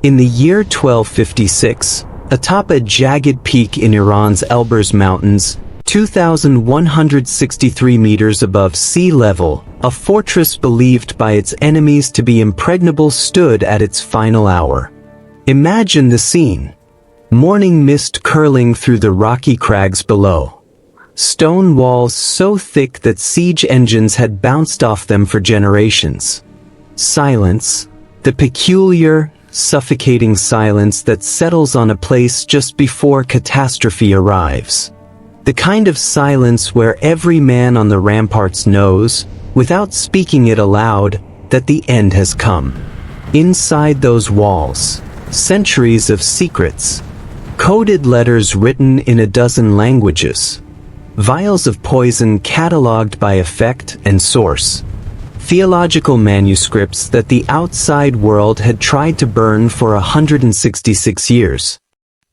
In the year 1256, atop a jagged peak in Iran's Elburz Mountains, 2,163 meters above sea level, a fortress believed by its enemies to be impregnable stood at its final hour. Imagine the scene. Morning mist curling through the rocky crags below. Stone walls so thick that siege engines had bounced off them for generations. Silence, the peculiar, suffocating silence that settles on a place just before catastrophe arrives. The kind of silence where every man on the ramparts knows, without speaking it aloud, that the end has come. Inside those walls, centuries of secrets, coded letters written in a dozen languages, vials of poison catalogued by effect and source, theological manuscripts that the outside world had tried to burn for 166 years.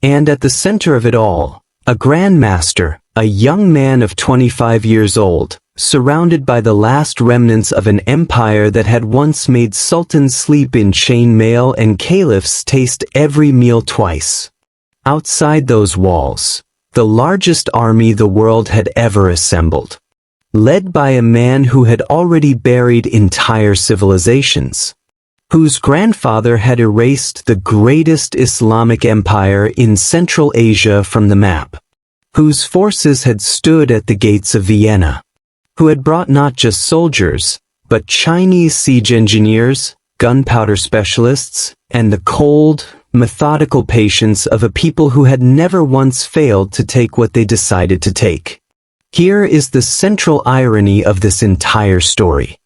And at the center of it all, a Grand Master, a young man of 25 years old, surrounded by the last remnants of an empire that had once made sultans sleep in chain mail and caliphs taste every meal twice. Outside those walls, the largest army the world had ever assembled, led by a man who had already buried entire civilizations, whose grandfather had erased the greatest Islamic empire in Central Asia from the map, whose forces had stood at the gates of Vienna, who had brought not just soldiers, but Chinese siege engineers, gunpowder specialists, and the cold, methodical patience of a people who had never once failed to take what they decided to take. Here is the central irony of this entire story.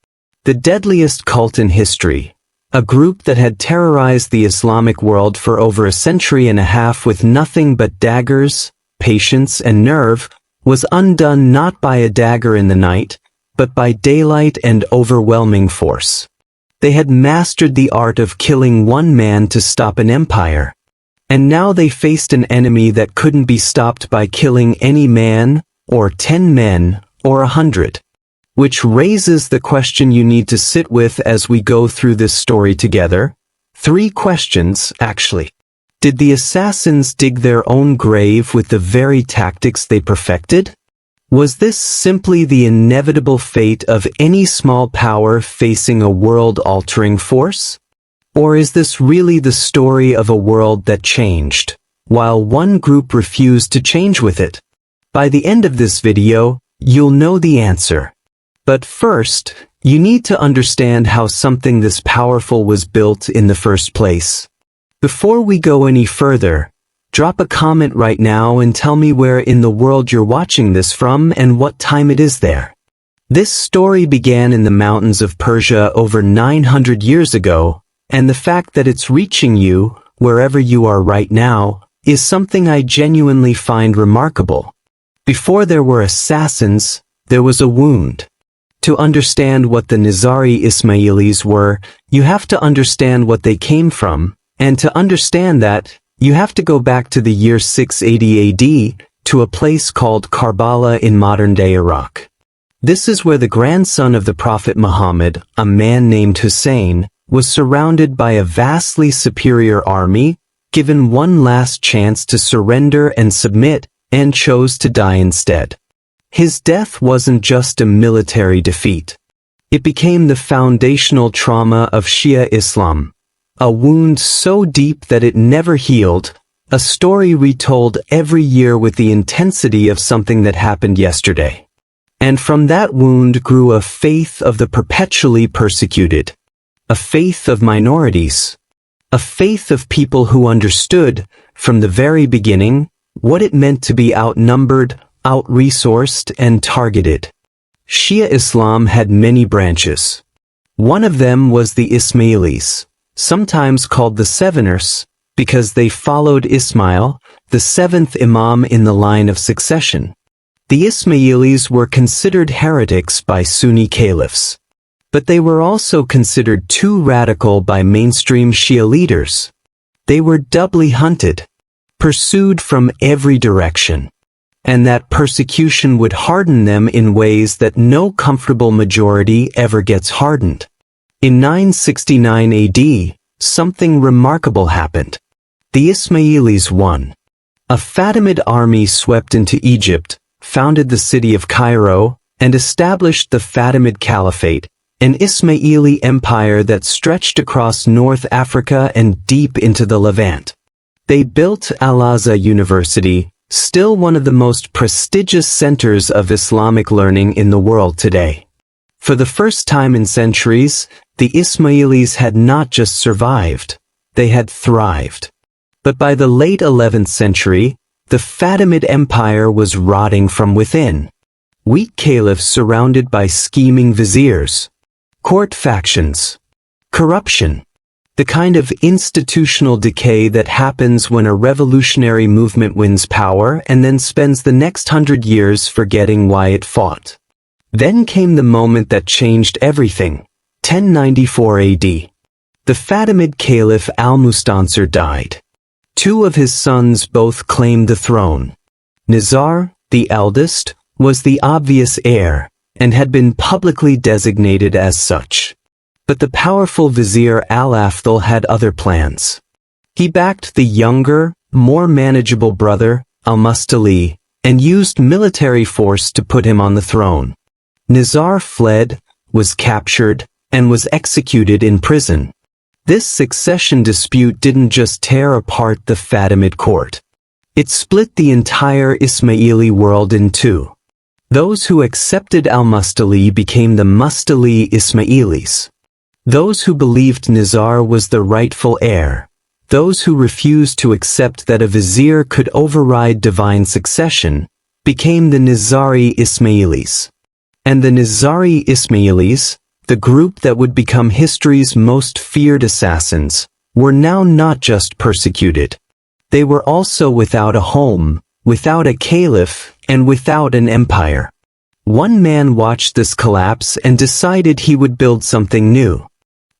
The deadliest cult in history, a group that had terrorized the Islamic world for over a century and a half with nothing but daggers, patience, and nerve, was undone not by a dagger in the night, but by daylight and overwhelming force. They had mastered the art of killing one man to stop an empire. And now they faced an enemy that couldn't be stopped by killing any man, or 10 men, or 100. Which raises the question you need to sit with as we go through this story together. 3 questions, actually. Did the assassins dig their own grave with the very tactics they perfected? Was this simply the inevitable fate of any small power facing a world-altering force? Or is this really the story of a world that changed, while one group refused to change with it? By the end of this video, you'll know the answer. But first, you need to understand how something this powerful was built in the first place. Before we go any further, drop a comment right now and tell me where in the world you're watching this from and what time it is there. This story began in the mountains of Persia over 900 years ago, and the fact that it's reaching you, wherever you are right now, is something I genuinely find remarkable. Before there were assassins, there was a wound. To understand what the Nizari Ismailis were, you have to understand what they came from, and to understand that, you have to go back to the year 680 AD, to a place called Karbala in modern-day Iraq. This is where the grandson of the Prophet Muhammad, a man named Hussein, was surrounded by a vastly superior army, given one last chance to surrender and submit, and chose to die instead. His death wasn't just a military defeat. It became the foundational trauma of Shia Islam. A wound so deep that it never healed, a story retold every year with the intensity of something that happened yesterday. And from that wound grew a faith of the perpetually persecuted, a faith of minorities, a faith of people who understood, from the very beginning, what it meant to be outnumbered, out-resourced, and targeted. Shia Islam had many branches. One of them was the Ismailis, sometimes called the Seveners, because they followed Ismail, the 7th Imam in the line of succession. The Ismailis were considered heretics by Sunni caliphs. But they were also considered too radical by mainstream Shia leaders. They were doubly hunted, pursued from every direction. And that persecution would harden them in ways that no comfortable majority ever gets hardened. In 969 AD, something remarkable happened. The Ismailis won. A Fatimid army swept into Egypt, founded the city of Cairo, and established the Fatimid Caliphate, an Ismaili empire that stretched across North Africa and deep into the Levant. They built Al-Azhar University, still one of the most prestigious centers of Islamic learning in the world today. For the first time in centuries, the Ismailis had not just survived, they had thrived. But by the late 11th century, the Fatimid Empire was rotting from within. Weak caliphs surrounded by scheming viziers, court factions, corruption, the kind of institutional decay that happens when a revolutionary movement wins power and then spends the next 100 years forgetting why it fought. Then came the moment that changed everything, 1094 AD. The Fatimid Caliph al-Mustansir died. Two of his sons both claimed the throne. Nizar, the eldest, was the obvious heir, and had been publicly designated as such. But the powerful vizier al-Afdal had other plans. He backed the younger, more manageable brother, al-Mustali, and used military force to put him on the throne. Nizar fled, was captured, and was executed in prison. This succession dispute didn't just tear apart the Fatimid court. It split the entire Ismaili world in two. Those who accepted al-Mustali became the Mustali Ismailis. Those who believed Nizar was the rightful heir. Those who refused to accept that a vizier could override divine succession became the Nizari Ismailis. And the Nizari Ismailis, the group that would become history's most feared assassins, were now not just persecuted. They were also without a home, without a caliph, and without an empire. One man watched this collapse and decided he would build something new.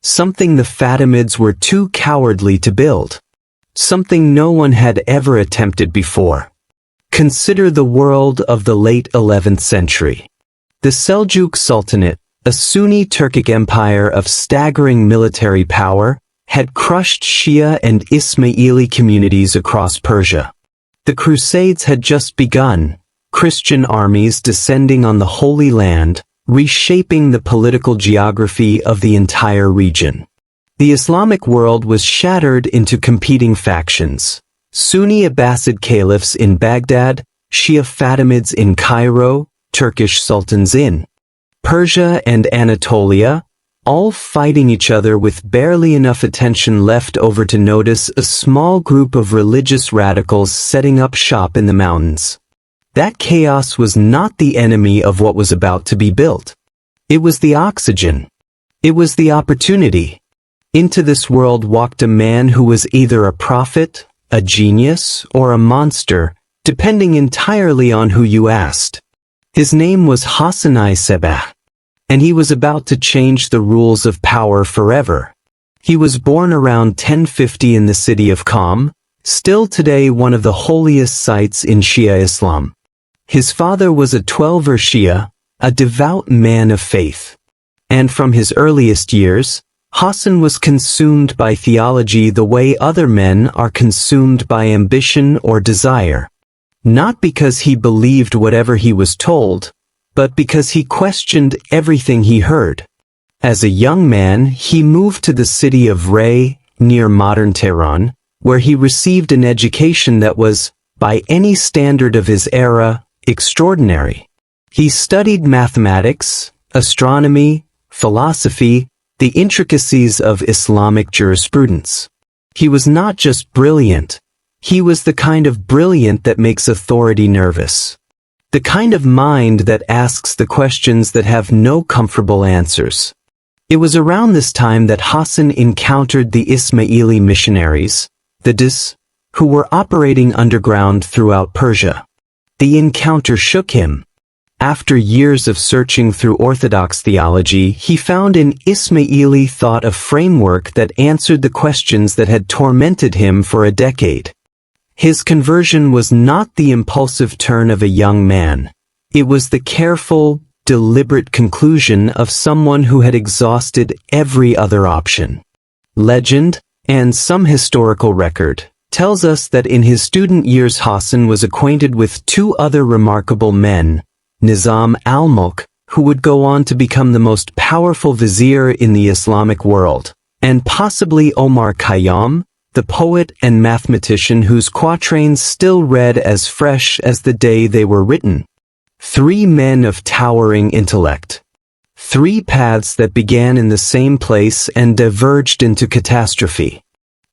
Something the Fatimids were too cowardly to build. Something no one had ever attempted before. Consider the world of the late 11th century. The Seljuk Sultanate, a Sunni Turkic empire of staggering military power, had crushed Shia and Ismaili communities across Persia. The Crusades had just begun, Christian armies descending on the Holy Land, reshaping the political geography of the entire region. The Islamic world was shattered into competing factions: Sunni Abbasid caliphs in Baghdad, Shia Fatimids in Cairo, Turkish sultans in Persia and Anatolia, all fighting each other with barely enough attention left over to notice a small group of religious radicals setting up shop in the mountains. That chaos was not the enemy of what was about to be built. It was the oxygen. It was the opportunity. Into this world walked a man who was either a prophet, a genius, or a monster, depending entirely on who you asked. His name was Hassan-i Sabbah, and he was about to change the rules of power forever. He was born around 1050 in the city of Qom, still today one of the holiest sites in Shia Islam. His father was a Twelver Shia, a devout man of faith. And from his earliest years, Hassan was consumed by theology the way other men are consumed by ambition or desire. Not because he believed whatever he was told, but because he questioned everything he heard. As a young man, he moved to the city of Ray, near modern Tehran, where he received an education that was, by any standard of his era, extraordinary. He studied mathematics, astronomy, philosophy, the intricacies of Islamic jurisprudence. He was not just brilliant. He was the kind of brilliant that makes authority nervous. The kind of mind that asks the questions that have no comfortable answers. It was around this time that Hassan encountered the Ismaili missionaries, the Dis, who were operating underground throughout Persia. The encounter shook him. After years of searching through orthodox theology, he found in Ismaili thought a framework that answered the questions that had tormented him for a decade. His conversion was not the impulsive turn of a young man. It was the careful, deliberate conclusion of someone who had exhausted every other option. Legend, and some historical record, tells us that in his student years Hassan was acquainted with two other remarkable men, Nizam al-Mulk, who would go on to become the most powerful vizier in the Islamic world, and possibly Omar Khayyam, the poet and mathematician whose quatrains still read as fresh as the day they were written. Three men of towering intellect. Three paths that began in the same place and diverged into catastrophe.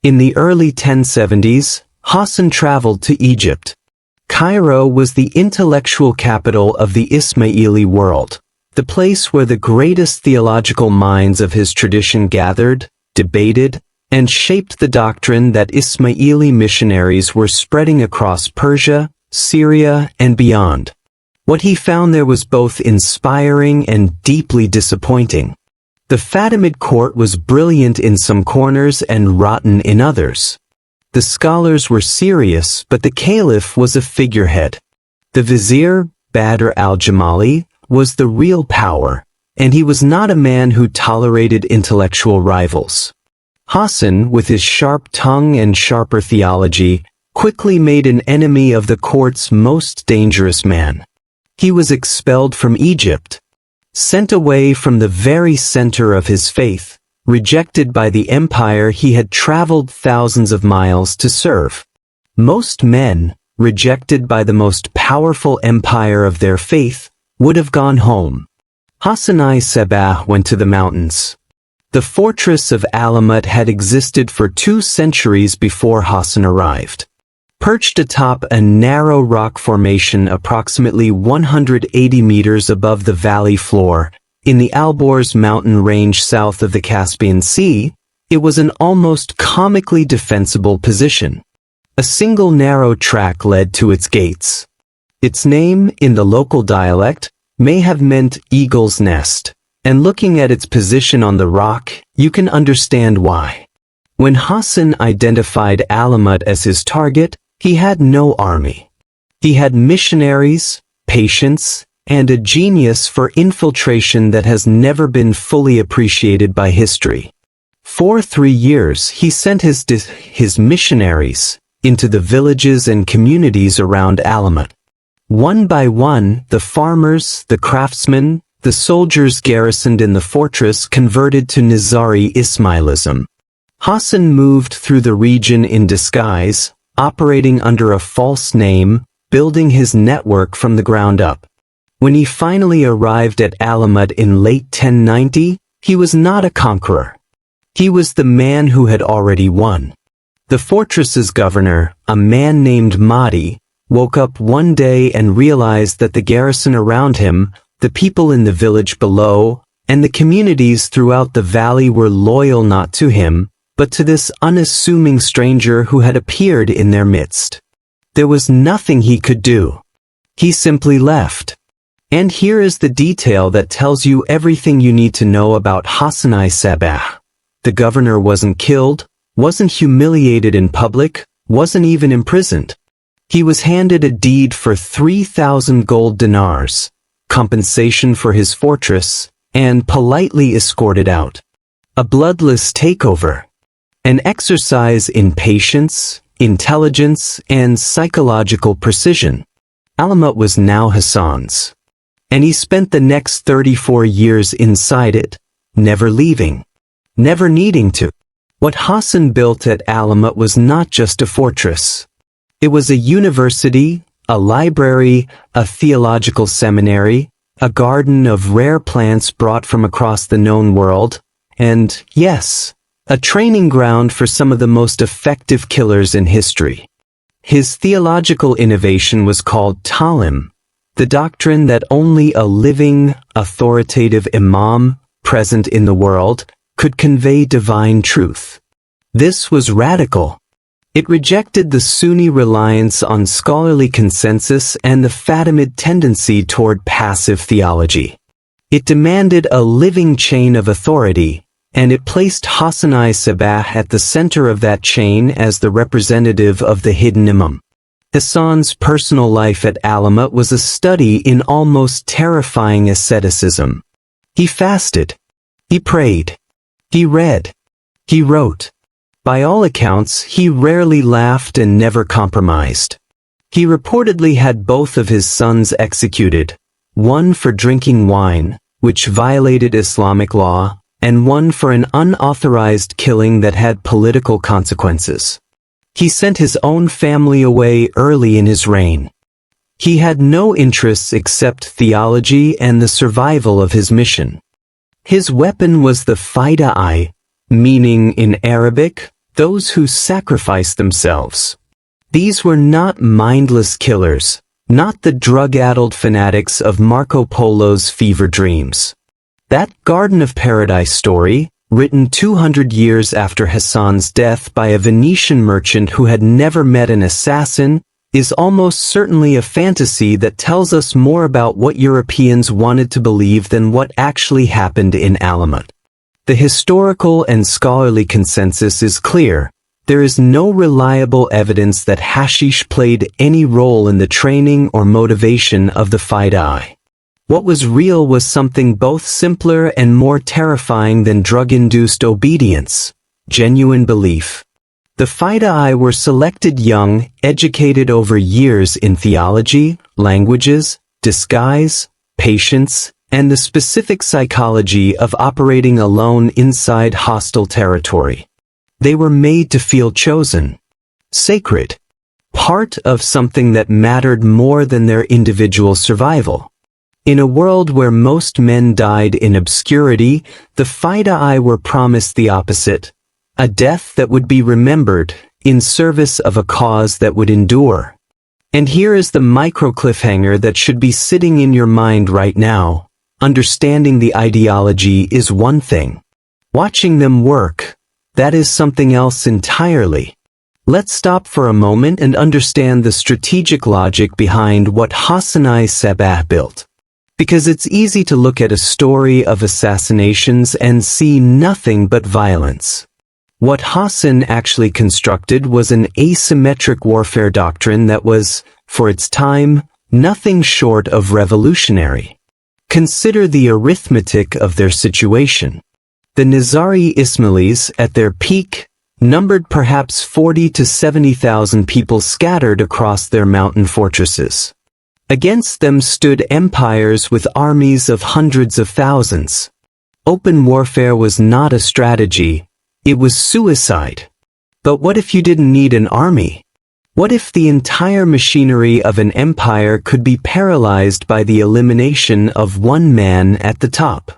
In the early 1070s, Hassan traveled to Egypt. Cairo was the intellectual capital of the Ismaili world, the place where the greatest theological minds of his tradition gathered, debated, and shaped the doctrine that Ismaili missionaries were spreading across Persia, Syria, and beyond. What he found there was both inspiring and deeply disappointing. The Fatimid court was brilliant in some corners and rotten in others. The scholars were serious, but the caliph was a figurehead. The vizier, Badr al-Jamali, was the real power, and he was not a man who tolerated intellectual rivals. Hassan, with his sharp tongue and sharper theology, quickly made an enemy of the court's most dangerous man. He was expelled from Egypt, sent away from the very center of his faith, rejected by the empire he had traveled thousands of miles to serve. Most men, rejected by the most powerful empire of their faith, would have gone home. Hassan-i Sabbah went to the mountains. The fortress of Alamut had existed for 2 centuries before Hassan arrived. Perched atop a narrow rock formation approximately 180 meters above the valley floor, in the Alborz mountain range south of the Caspian Sea, it was an almost comically defensible position. A single narrow track led to its gates. Its name, in the local dialect, may have meant eagle's nest, and looking at its position on the rock, you can understand why. When Hassan identified Alamut as his target, he had no army. He had missionaries, patience, and a genius for infiltration that has never been fully appreciated by history. For 3 years, he sent his missionaries into the villages and communities around Alamut. One by one, the farmers, the craftsmen, the soldiers garrisoned in the fortress converted to Nizari Ismailism. Hassan moved through the region in disguise, operating under a false name, building his network from the ground up. When he finally arrived at Alamut in late 1090, he was not a conqueror. He was the man who had already won. The fortress's governor, a man named Mahdi, woke up one day and realized that the garrison around him, the people in the village below, and the communities throughout the valley were loyal not to him, but to this unassuming stranger who had appeared in their midst. There was nothing he could do. He simply left. And here is the detail that tells you everything you need to know about Hassan-i Sabbah. The governor wasn't killed, wasn't humiliated in public, wasn't even imprisoned. He was handed a deed for 3,000 gold dinars, compensation for his fortress, and politely escorted out. A bloodless takeover. An exercise in patience, intelligence, and psychological precision. Alamut was now Hassan's. And he spent the next 34 years inside it, never leaving, never needing to. What Hassan built at Alamut was not just a fortress. It was a university, a library, a theological seminary, a garden of rare plants brought from across the known world, and, yes, a training ground for some of the most effective killers in history. His theological innovation was called Talim, the doctrine that only a living, authoritative imam, present in the world, could convey divine truth. This was radical. It rejected the Sunni reliance on scholarly consensus and the Fatimid tendency toward passive theology. It demanded a living chain of authority, and it placed Hassan-i Sabbah at the center of that chain as the representative of the hidden imam. Hassan's personal life at Alamut was a study in almost terrifying asceticism. He fasted. He prayed. He read. He wrote. By all accounts, he rarely laughed and never compromised. He reportedly had both of his sons executed, one for drinking wine, which violated Islamic law, and one for an unauthorized killing that had political consequences. He sent his own family away early in his reign. He had no interests except theology and the survival of his mission. His weapon was the fida-i, meaning in Arabic, those who sacrifice themselves. These were not mindless killers, not the drug-addled fanatics of Marco Polo's fever dreams. That Garden of Paradise story, written 200 years after Hassan's death by a Venetian merchant who had never met an assassin, is almost certainly a fantasy that tells us more about what Europeans wanted to believe than what actually happened in Alamut. The historical and scholarly consensus is clear. There is no reliable evidence that hashish played any role in the training or motivation of the fida-i. What was real was something both simpler and more terrifying than drug-induced obedience, genuine belief. The fida-i were selected young, educated over years in theology, languages, disguise, patience, and the specific psychology of operating alone inside hostile territory. They were made to feel chosen, sacred, part of something that mattered more than their individual survival. In a world where most men died in obscurity, the fida-i were promised the opposite, a death that would be remembered, in service of a cause that would endure. And here is the micro-cliffhanger that should be sitting in your mind right now. Understanding the ideology is one thing. Watching them work, that is something else entirely. Let's stop for a moment and understand the strategic logic behind what Hassan-i Sabbah built. Because it's easy to look at a story of assassinations and see nothing but violence. What Hassan actually constructed was an asymmetric warfare doctrine that was, for its time, nothing short of revolutionary. Consider the arithmetic of their situation. The Nizari Ismailis, at their peak, numbered perhaps 40 to 70,000 people scattered across their mountain fortresses. Against them stood empires with armies of hundreds of thousands. Open warfare was not a strategy, it was suicide. But what if you didn't need an army? What if the entire machinery of an empire could be paralyzed by the elimination of one man at the top?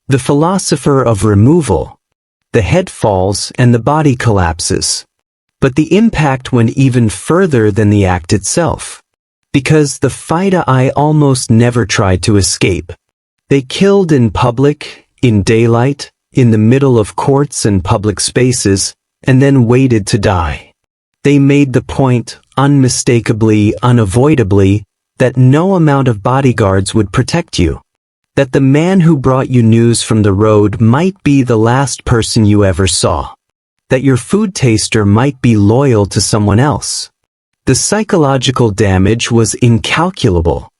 The philosopher of removal. The head falls and the body collapses. But the impact went even further than the act itself. Because the fida-i almost never tried to escape. They killed in public, in daylight, in the middle of courts and public spaces, and then waited to die. They made the point, unmistakably, unavoidably, that no amount of bodyguards would protect you. That the man who brought you news from the road might be the last person you ever saw. That your food taster might be loyal to someone else. The psychological damage was incalculable.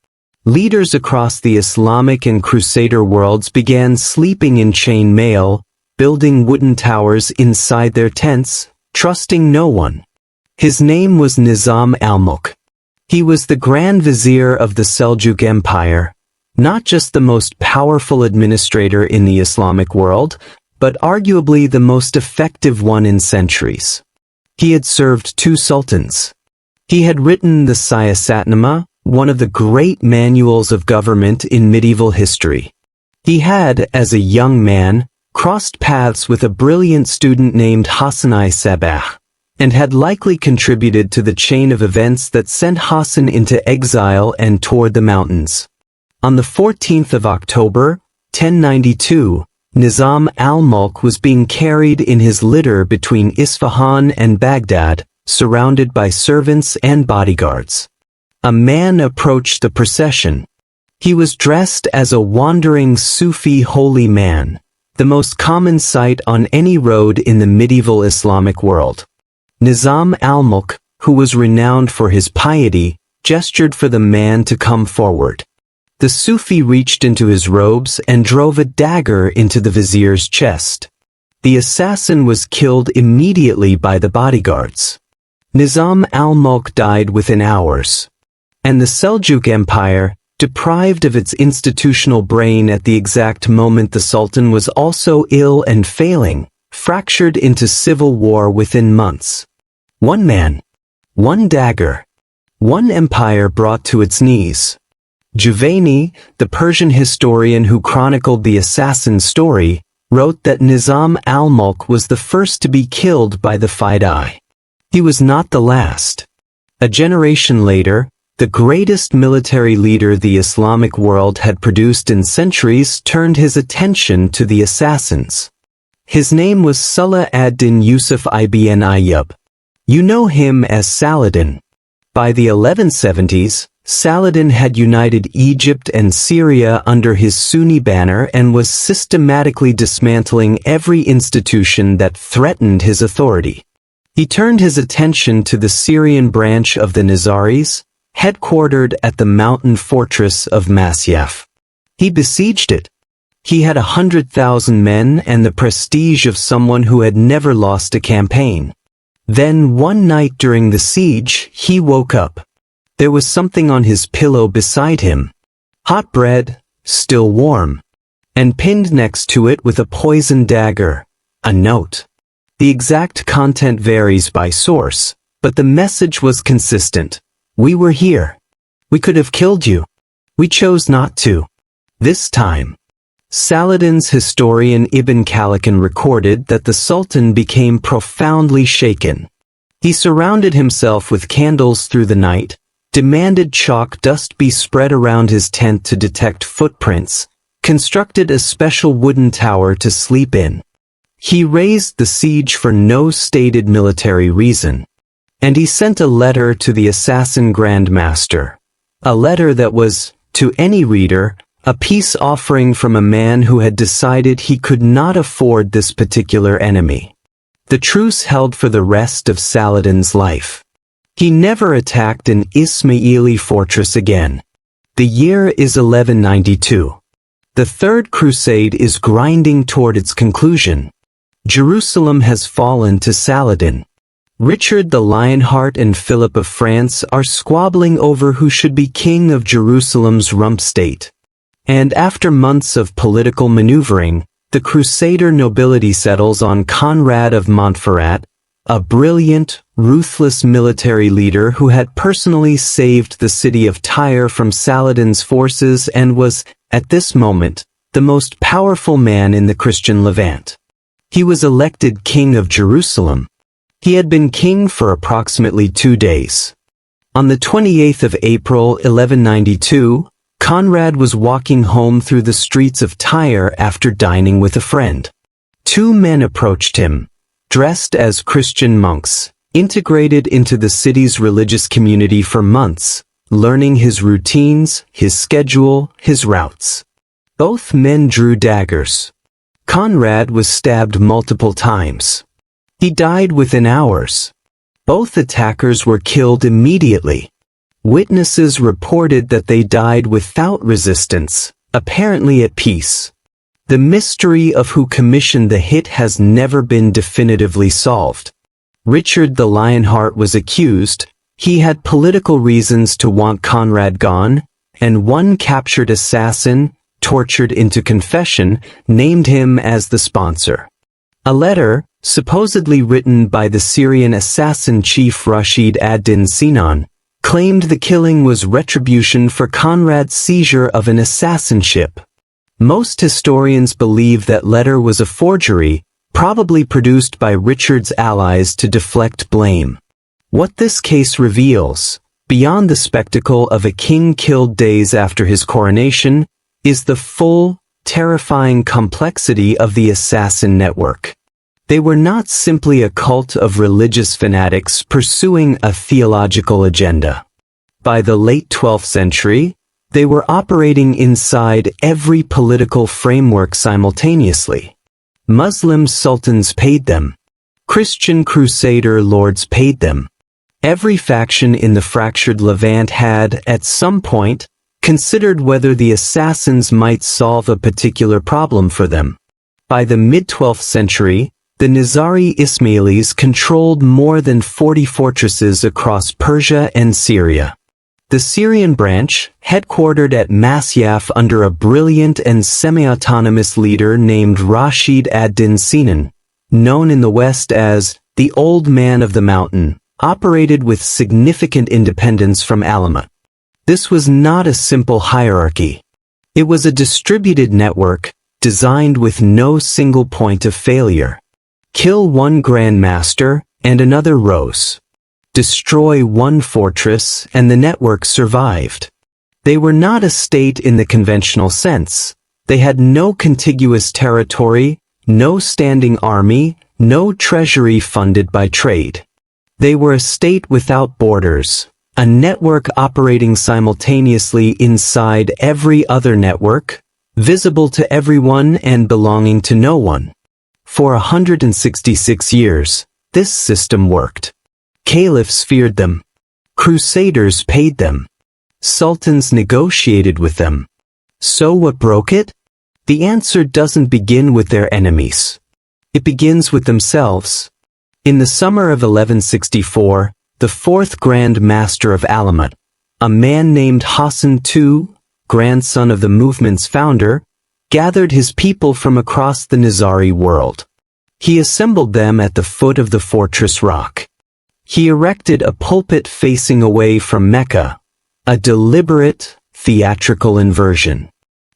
Leaders across the Islamic and crusader worlds began sleeping in chain mail, building wooden towers inside their tents, trusting no one. His name was Nizam al-Mulk. He was the Grand Vizier of the Seljuk Empire, not just the most powerful administrator in the Islamic world, but arguably the most effective one in centuries. He had served 2 sultans. He had written the Siyasatnama, one of the great manuals of government in medieval history. He had, as a young man, crossed paths with a brilliant student named Hassan-i Sabbah, and had likely contributed to the chain of events that sent Hassan into exile and toward the mountains. On the 14th of October, 1092, Nizam al-Mulk was being carried in his litter between Isfahan and Baghdad, surrounded by servants and bodyguards. A man approached the procession. He was dressed as a wandering Sufi holy man, the most common sight on any road in the medieval Islamic world. Nizam al-Mulk, who was renowned for his piety, gestured for the man to come forward. The Sufi reached into his robes and drove a dagger into the vizier's chest. The assassin was killed immediately by the bodyguards. Nizam al-Mulk died within hours. And the Seljuk Empire, deprived of its institutional brain at the exact moment the Sultan was also ill and failing, fractured into civil war within months. One man, one dagger, one empire brought to its knees. Juvaini, the Persian historian who chronicled the assassin's story, wrote that Nizam al-Mulk was the first to be killed by the Fidai. He was not the last. A generation later, the greatest military leader the Islamic world had produced in centuries turned his attention to the assassins. His name was Salah ad-Din Yusuf ibn Ayyub. You know him as Saladin. By the 1170s, Saladin had united Egypt and Syria under his Sunni banner and was systematically dismantling every institution that threatened his authority. He turned his attention to the Syrian branch of the Nizaris, headquartered at the mountain fortress of Masyaf. He besieged it. He had 100,000 men and the prestige of someone who had never lost a campaign. Then one night during the siege, he woke up. There was something on his pillow beside him. Hot bread, still warm. And pinned next to it with a poisoned dagger, a note. The exact content varies by source, but the message was consistent. We were here. We could have killed you. We chose not to. This time. Saladin's historian Ibn Khaldun recorded that the Sultan became profoundly shaken. He surrounded himself with candles through the night, demanded chalk dust be spread around his tent to detect footprints, constructed a special wooden tower to sleep in. He raised the siege for no stated military reason. And he sent a letter to the assassin Grand Master. A letter that was, to any reader, a peace offering from a man who had decided he could not afford this particular enemy. The truce held for the rest of Saladin's life. He never attacked an Ismaili fortress again. The year is 1192. The Third Crusade is grinding toward its conclusion. Jerusalem has fallen to Saladin. Richard the Lionheart and Philip of France are squabbling over who should be king of Jerusalem's rump state. And after months of political maneuvering, the Crusader nobility settles on Conrad of Montferrat, a brilliant, ruthless military leader who had personally saved the city of Tyre from Saladin's forces and was, at this moment, the most powerful man in the Christian Levant. He was elected king of Jerusalem. He had been king for approximately 2 days. On the 28th of April 1192, Conrad was walking home through the streets of Tyre after dining with a friend. 2 men approached him, dressed as Christian monks, integrated into the city's religious community for months, learning his routines, his schedule, his routes. Both men drew daggers. Conrad was stabbed multiple times. He died within hours. Both attackers were killed immediately. Witnesses reported that they died without resistance, apparently at peace. The mystery of who commissioned the hit has never been definitively solved. Richard the Lionheart was accused. He had political reasons to want Conrad gone, and one captured assassin, tortured into confession, named him as the sponsor. A letter, supposedly written by the Syrian assassin chief Rashid ad-Din Sinan, claimed the killing was retribution for Conrad's seizure of an assassin ship. Most historians believe that letter was a forgery, probably produced by Richard's allies to deflect blame. What this case reveals, beyond the spectacle of a king killed days after his coronation, is the full, terrifying complexity of the assassin network. They were not simply a cult of religious fanatics pursuing a theological agenda. By the late 12th century, they were operating inside every political framework simultaneously. Muslim sultans paid them. Christian crusader lords paid them. Every faction in the fractured Levant had, at some point, considered whether the assassins might solve a particular problem for them. By the mid-12th century, The Nizari Ismailis controlled more than 40 fortresses across Persia and Syria. The Syrian branch, headquartered at Masyaf under a brilliant and semi-autonomous leader named Rashid ad-Din Sinan, known in the West as the Old Man of the Mountain, operated with significant independence from Alamut. This was not a simple hierarchy. It was a distributed network, designed with no single point of failure. Kill one Grand Master, and another rose. Destroy one fortress, and the network survived. They were not a state in the conventional sense. They had no contiguous territory, no standing army, no treasury funded by trade. They were a state without borders, a network operating simultaneously inside every other network, visible to everyone and belonging to no one. For 166 years, this system worked. Caliphs feared them. Crusaders paid them. Sultans negotiated with them. So what broke it? The answer doesn't begin with their enemies. It begins with themselves. In the summer of 1164, the fourth Grand Master of Alamut, a man named Hassan II, grandson of the movement's founder, gathered his people from across the Nizari world. He assembled them at the foot of the fortress rock. He erected a pulpit facing away from Mecca, a deliberate, theatrical inversion.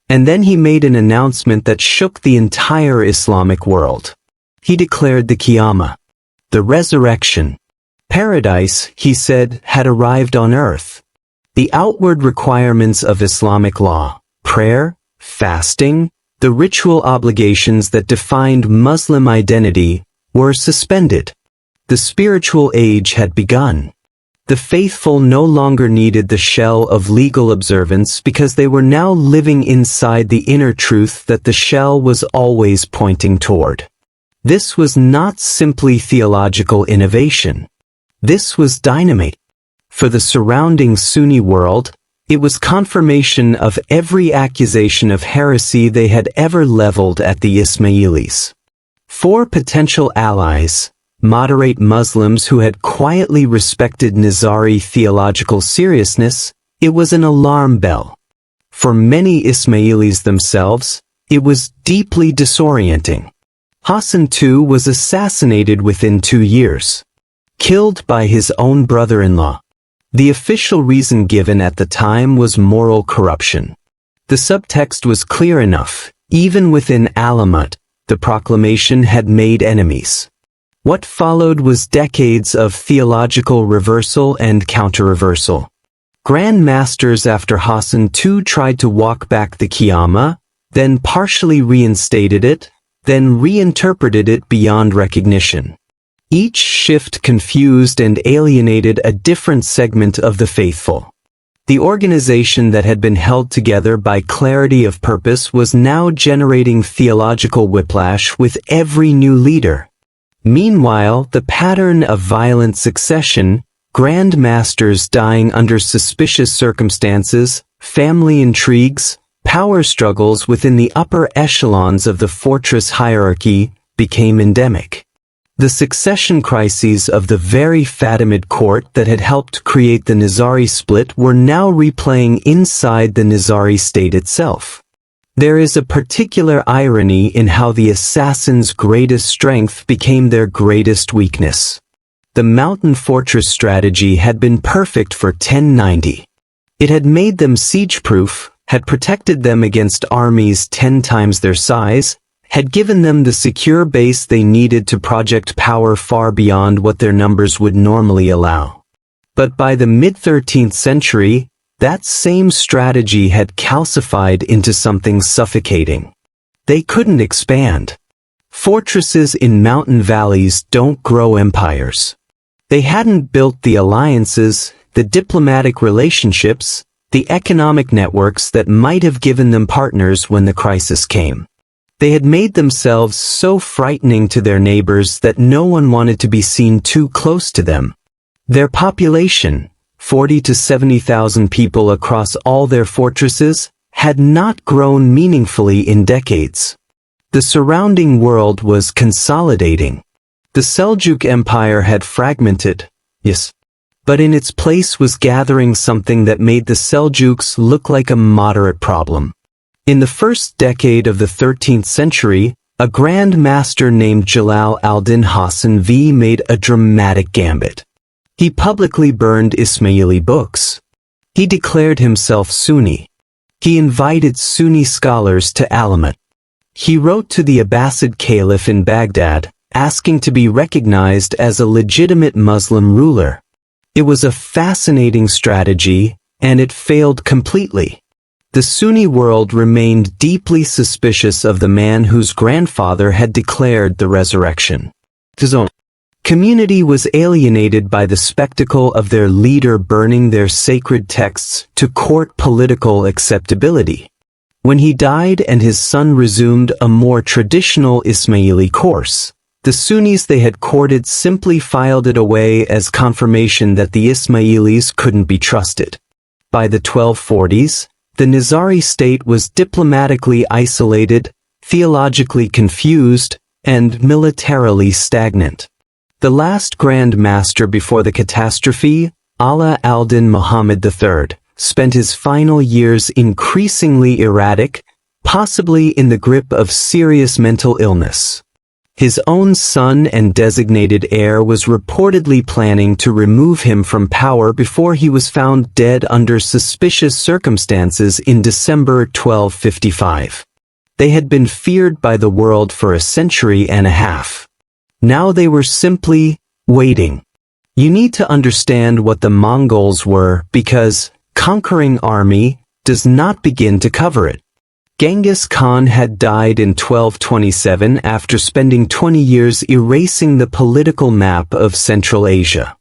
And then he made an announcement that shook the entire Islamic world. He declared the Qiyamah, the resurrection. Paradise, he said, had arrived on earth. The outward requirements of Islamic law, prayer, fasting, the ritual obligations that defined Muslim identity, were suspended. The spiritual age had begun. The faithful no longer needed the shell of legal observance because they were now living inside the inner truth that the shell was always pointing toward. This was not simply theological innovation. This was dynamite. For the surrounding Sunni world, it was confirmation of every accusation of heresy they had ever leveled at the Ismailis. For potential allies, moderate Muslims who had quietly respected Nizari theological seriousness, it was an alarm bell. For many Ismailis themselves, it was deeply disorienting. Hassan II was assassinated within 2 years. Killed by his own brother-in-law. The official reason given at the time was moral corruption. The subtext was clear enough. Even within Alamut, the proclamation had made enemies. What followed was decades of theological reversal and counter-reversal. Grand masters after Hassan II tried to walk back the Qiyamah, then partially reinstated it, then reinterpreted it beyond recognition. Each shift confused and alienated a different segment of the faithful. The organization that had been held together by clarity of purpose was now generating theological whiplash with every new leader. Meanwhile, the pattern of violent succession, grand masters dying under suspicious circumstances, family intrigues, power struggles within the upper echelons of the fortress hierarchy, became endemic. The succession crises of the very Fatimid court that had helped create the Nizari split were now replaying inside the Nizari state itself. There is a particular irony in how the assassins' greatest strength became their greatest weakness. The mountain fortress strategy had been perfect for 1090. It had made them siege-proof, had protected them against armies 10 times their size, had given them the secure base they needed to project power far beyond what their numbers would normally allow. But by the mid-13th century, that same strategy had calcified into something suffocating. They couldn't expand. Fortresses in mountain valleys don't grow empires. They hadn't built the alliances, the diplomatic relationships, the economic networks that might have given them partners when the crisis came. They had made themselves so frightening to their neighbors that no one wanted to be seen too close to them. Their population, 40 to 70,000 people across all their fortresses, had not grown meaningfully in decades. The surrounding world was consolidating. The Seljuk Empire had fragmented, yes, but in its place was gathering something that made the Seljuks look like a moderate problem. In the first decade of the 13th century, a grand master named Jalal al-Din Hassan V made a dramatic gambit. He publicly burned Ismaili books. He declared himself Sunni. He invited Sunni scholars to Alamut. He wrote to the Abbasid Caliph in Baghdad, asking to be recognized as a legitimate Muslim ruler. It was a fascinating strategy, and it failed completely. The Sunni world remained deeply suspicious of the man whose grandfather had declared the resurrection. The community was alienated by the spectacle of their leader burning their sacred texts to court political acceptability. When he died and his son resumed a more traditional Ismaili course, the Sunnis they had courted simply filed it away as confirmation that the Ismailis couldn't be trusted. By the 1240s, the Nizari state was diplomatically isolated, theologically confused, and militarily stagnant. The last Grand Master before the catastrophe, Ala al-Din Muhammad III, spent his final years increasingly erratic, possibly in the grip of serious mental illness. His own son and designated heir was reportedly planning to remove him from power before he was found dead under suspicious circumstances in December 1255. They had been feared by the world for a century and a half. Now they were simply waiting. You need to understand what the Mongols were because conquering army does not begin to cover it. Genghis Khan had died in 1227 after spending 20 years erasing the political map of Central Asia.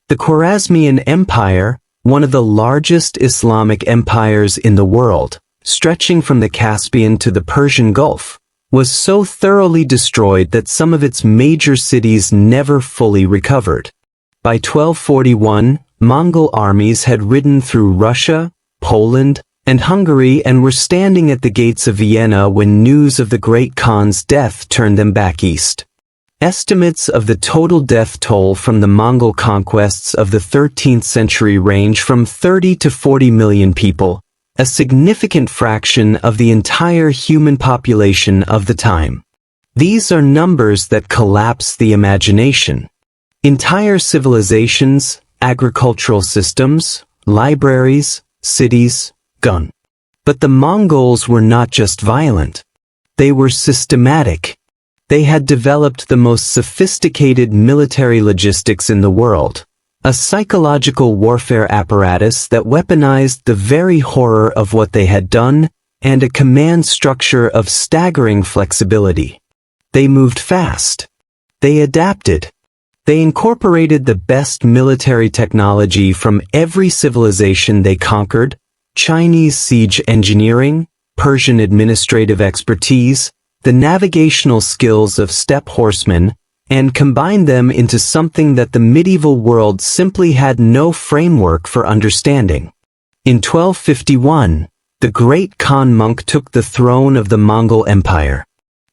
The Khwarezmian Empire, one of the largest Islamic empires in the world, stretching from the Caspian to the Persian Gulf, was so thoroughly destroyed that some of its major cities never fully recovered. By 1241, Mongol armies had ridden through Russia, Poland, and Hungary and were standing at the gates of Vienna when news of the Great Khan's death turned them back east. Estimates of the total death toll from the Mongol conquests of the 13th century range from 30 to 40 million people, a significant fraction of the entire human population of the time. These are numbers that collapse the imagination. Entire civilizations, agricultural systems, libraries, cities, gone. But the Mongols were not just violent. They were systematic. They had developed the most sophisticated military logistics in the world, a psychological warfare apparatus that weaponized the very horror of what they had done, and a command structure of staggering flexibility. They moved fast. They adapted. They incorporated the best military technology from every civilization they conquered: Chinese siege engineering, Persian administrative expertise, the navigational skills of steppe horsemen, and combined them into something that the medieval world simply had no framework for understanding. In 1251, the great Khan monk took the throne of the Mongol Empire.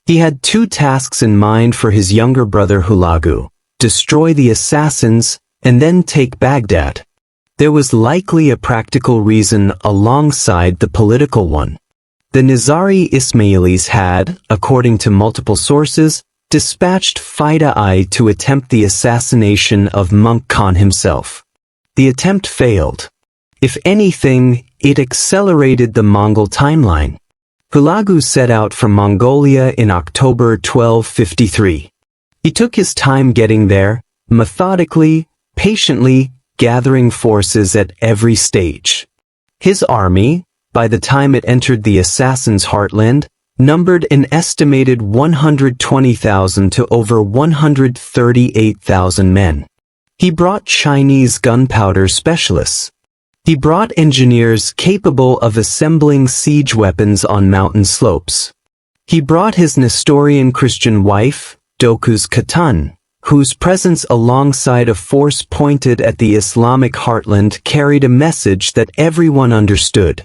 He had two tasks in mind for his younger brother Hulagu: destroy the assassins, and then take Baghdad. There was likely a practical reason alongside the political one. The Nizari Ismailis had, according to multiple sources, dispatched Fida I to attempt the assassination of Monk Khan himself. The attempt failed. If anything, it accelerated the Mongol timeline. Hulagu set out from Mongolia in October 1253. He took his time getting there, methodically, patiently, gathering forces at every stage. His army, by the time it entered the assassins' heartland, numbered an estimated 120,000 to over 138,000 men. He brought Chinese gunpowder specialists. He brought engineers capable of assembling siege weapons on mountain slopes. He brought his Nestorian Christian wife, Doku's Khatan, whose presence alongside a force pointed at the Islamic heartland carried a message that everyone understood.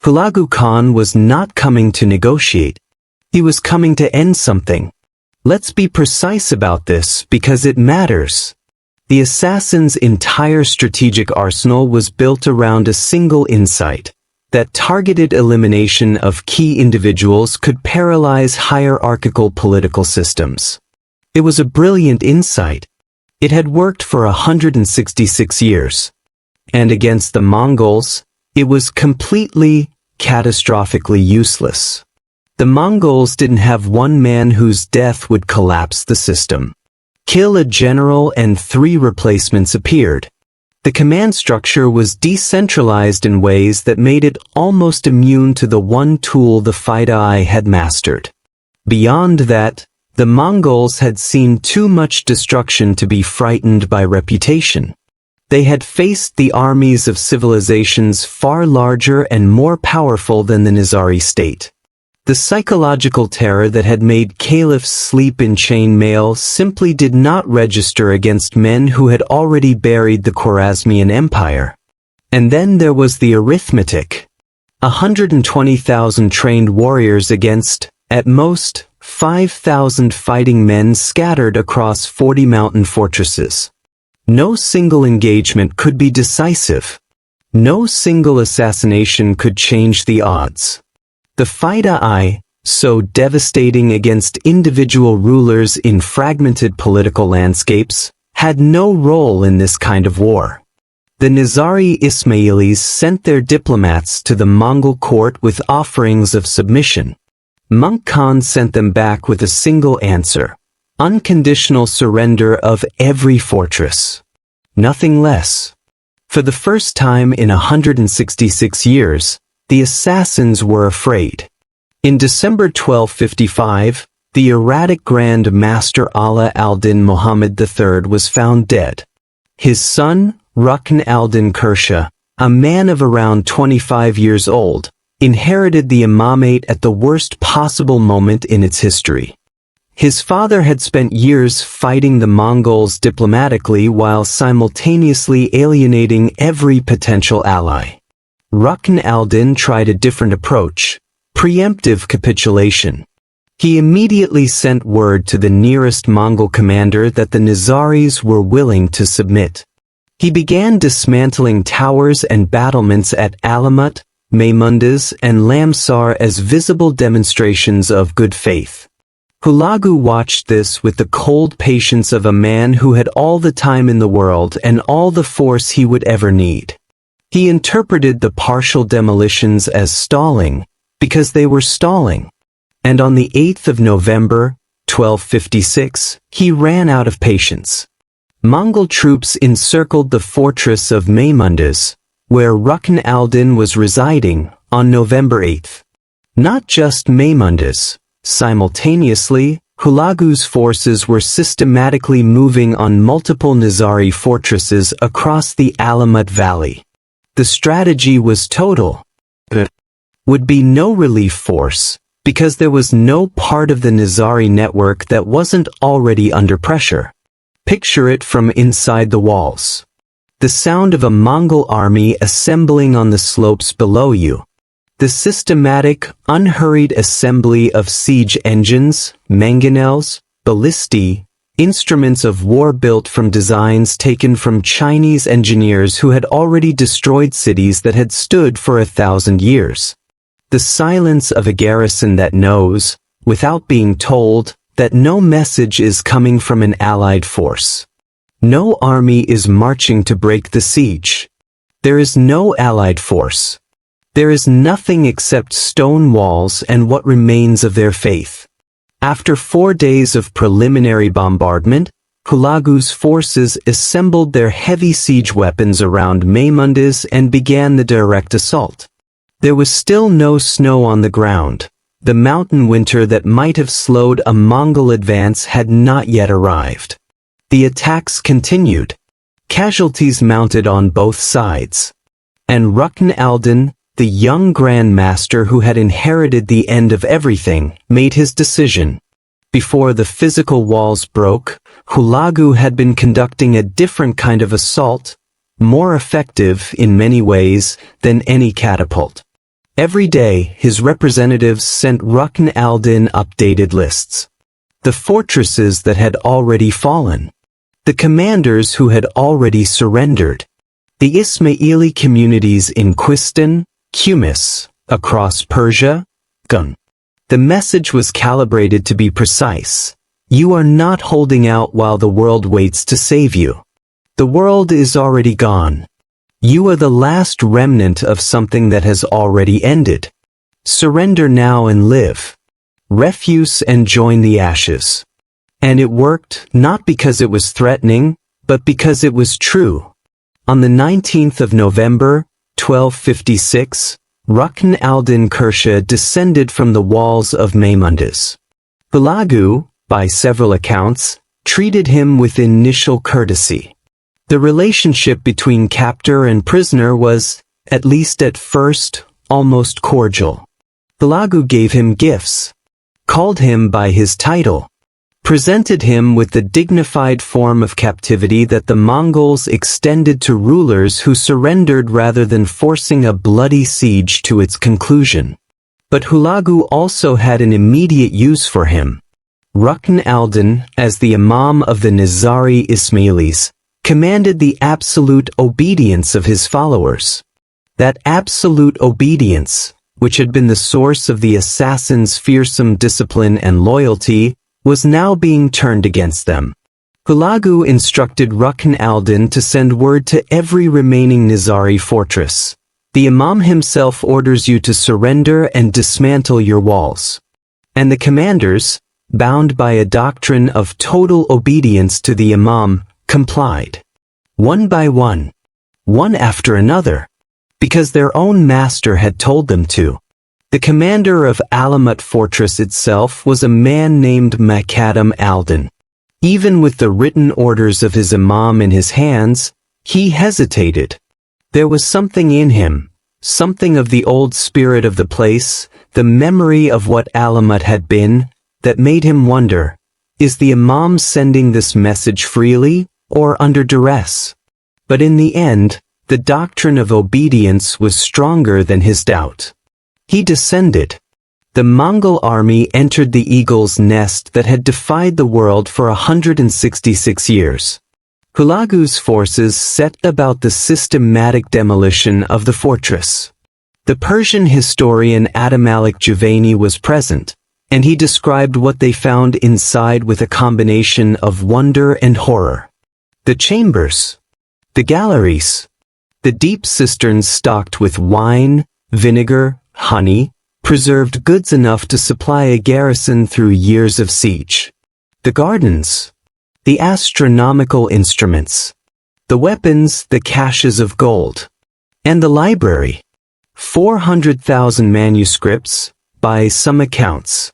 Hulagu Khan was not coming to negotiate. He was coming to end something. Let's be precise about this because it matters. The assassin's entire strategic arsenal was built around a single insight, that targeted elimination of key individuals could paralyze hierarchical political systems. It was a brilliant insight. It had worked for 166 years. And against the Mongols, it was completely, catastrophically useless. The Mongols didn't have one man whose death would collapse the system. Kill a general and 3 replacements appeared. The command structure was decentralized in ways that made it almost immune to the one tool the Fidai had mastered. Beyond that, the Mongols had seen too much destruction to be frightened by reputation. They had faced the armies of civilizations far larger and more powerful than the Nizari state. The psychological terror that had made caliphs sleep in chain mail simply did not register against men who had already buried the Khwarezmian Empire. And then there was the arithmetic. 120,000 trained warriors against, at most, 5,000 fighting men scattered across 40 mountain fortresses. No single engagement could be decisive. No single assassination could change the odds. The Fidai, so devastating against individual rulers in fragmented political landscapes, had no role in this kind of war. The Nizari Ismailis sent their diplomats to the Mongol court with offerings of submission. Monk Khan sent them back with a single answer: unconditional surrender of every fortress. Nothing less. For the first time in 166 years, the assassins were afraid. In December 1255, the erratic Grand Master Ala al-Din Muhammad III was found dead. His son, Rukn al-Din Kersha, a man of around 25 years old, inherited the imamate at the worst possible moment in its history. His father had spent years fighting the Mongols diplomatically while simultaneously alienating every potential ally. Rukn al-Din tried a different approach: preemptive capitulation. He immediately sent word to the nearest Mongol commander that the Nizaris were willing to submit. He began dismantling towers and battlements at Alamut, Maymundas, and Lamsar as visible demonstrations of good faith. Hulagu watched this with the cold patience of a man who had all the time in the world and all the force he would ever need. He interpreted the partial demolitions as stalling, because they were stalling. And on the 8th of November, 1256, he ran out of patience. Mongol troops encircled the fortress of Maymundas, where Rukn al-Din was residing, on November 8th. Not just Maymundas. Simultaneously, Hulagu's forces were systematically moving on multiple Nizari fortresses across the Alamut Valley. The strategy was total. There would be no relief force, because there was no part of the Nizari network that wasn't already under pressure. Picture it from inside the walls. The sound of a Mongol army assembling on the slopes below you. The systematic, unhurried assembly of siege engines, mangonels, ballistae, instruments of war built from designs taken from Chinese engineers who had already destroyed cities that had stood for 1,000 years. The silence of a garrison that knows, without being told, that no message is coming from an allied force. No army is marching to break the siege. There is no allied force. There is nothing except stone walls and what remains of their faith. After 4 days of preliminary bombardment, Hulagu's forces assembled their heavy siege weapons around Maymundas and began the direct assault. There was still no snow on the ground. The mountain winter that might have slowed a Mongol advance had not yet arrived. The attacks continued. Casualties mounted on both sides. And Rukn al-Din, the young Grand Master who had inherited the end of everything, made his decision. Before the physical walls broke, Hulagu had been conducting a different kind of assault, more effective in many ways than any catapult. Every day, his representatives sent Rukn al-Din updated lists. The fortresses that had already fallen. The commanders who had already surrendered. The Ismaili communities in Quistan, Qumis, across Persia, Gun. The message was calibrated to be precise. You are not holding out while the world waits to save you. The world is already gone. You are the last remnant of something that has already ended. Surrender now and live. Refuse and join the ashes. And it worked, not because it was threatening, but because it was true. On the 19th of November, 1256, Rukn al-Din Kursha descended from the walls of Maymundus. Hulagu, by several accounts, treated him with initial courtesy. The relationship between captor and prisoner was, at least at first, almost cordial. Hulagu gave him gifts, called him by his title, presented him with the dignified form of captivity that the Mongols extended to rulers who surrendered rather than forcing a bloody siege to its conclusion. But Hulagu also had an immediate use for him. Rukn al-Din, as the Imam of the Nizari Ismailis, commanded the absolute obedience of his followers. That absolute obedience, which had been the source of the assassins' fearsome discipline and loyalty, was now being turned against them. Hulagu instructed Rukn al-Din to send word to every remaining Nizari fortress. The Imam himself orders you to surrender and dismantle your walls. And the commanders, bound by a doctrine of total obedience to the Imam, complied. One by one after another, because their own master had told them to. The commander of Alamut fortress itself was a man named Makadam al-Din. Even with the written orders of his Imam in his hands, he hesitated. There was something in him, something of the old spirit of the place, the memory of what Alamut had been, that made him wonder, is the Imam sending this message freely, or under duress? But in the end, the doctrine of obedience was stronger than his doubt. He descended. The Mongol army entered the eagle's nest that had defied the world for 166 years. Hulagu's forces set about the systematic demolition of the fortress. The Persian historian Abd-al-Malik Juvayni was present, and he described what they found inside with a combination of wonder and horror. The chambers, the galleries, the deep cisterns stocked with wine, vinegar, honey, preserved goods enough to supply a garrison through years of siege. The gardens, the astronomical instruments, the weapons, the caches of gold, and the library. 400,000 manuscripts, by some accounts.